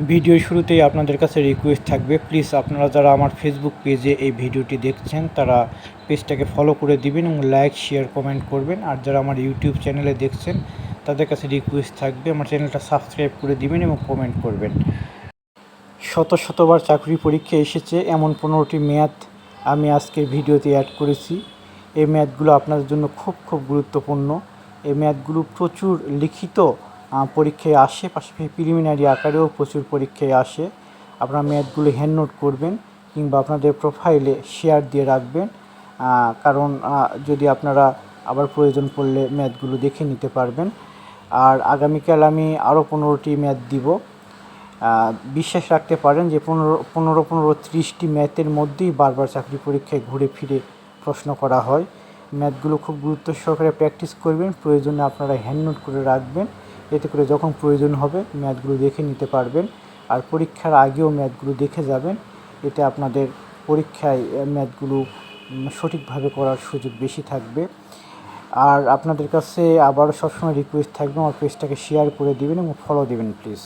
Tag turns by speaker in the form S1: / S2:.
S1: ভিডিওর শুরুতেই আপনাদের কাছে রিকোয়েস্ট থাকবে, প্লিজ আপনারা যারা আমার ফেসবুক পেজে এই ভিডিওটি দেখছেন তারা পেজটাকে ফলো করে দিবেন এবং লাইক, শেয়ার, কমেন্ট করবেন। আর যারা আমার ইউটিউব চ্যানেলে দেখছেন তাদের কাছে রিকোয়েস্ট থাকবে আমার চ্যানেলটা সাবস্ক্রাইব করে দিবেন এবং কমেন্ট করবেন। শতবার চাকরি পরীক্ষা এসেছে এমন 15টি ম্যাথ আমি আজকের ভিডিওতে অ্যাড করেছি। এই ম্যাথগুলো আপনাদের জন্য খুব গুরুত্বপূর্ণ। এই ম্যাথগুলো প্রচুর লিখিত পরীক্ষায় আসে, পাশাপাশি প্রিলিমিনারি আকারেও প্রচুর পরীক্ষায় আসে। আপনারা ম্যাথগুলো হ্যান্ড নোট করবেন কিংবা আপনাদের প্রোফাইলে শেয়ার দিয়ে রাখবেন, কারণ যদি আপনারা আবার প্রয়োজন পড়লে ম্যাথগুলো দেখে নিতে পারবেন। আর আগামীকাল আমি আরও 15টি ম্যাথ দিব। বিশ্বাস রাখতে পারেন যে 30টি ম্যাথের মধ্যেই বারবার চাকরি পরীক্ষায় ঘুরে ফিরে প্রশ্ন করা হয়। ম্যাথগুলো খুব গুরুত্ব সহকারে প্র্যাকটিস করবেন, প্রয়োজনে আপনারা হ্যান্ড নোট করে রাখবেন, এতে করে যখন প্রয়োজন হবে ম্যাথগুলো দেখে নিতে পারবেন। আর পরীক্ষার আগেও ম্যাথগুলো দেখে যাবেন, এতে আপনাদের পরীক্ষায় ম্যাথগুলো সঠিকভাবে করার সুযোগ বেশি থাকবে। আর আপনাদের কাছে আবারও সবসময় রিকোয়েস্ট থাকবে আমার পেজটাকে শেয়ার করে দিবেন এবং ফলো দিবেন প্লিজ।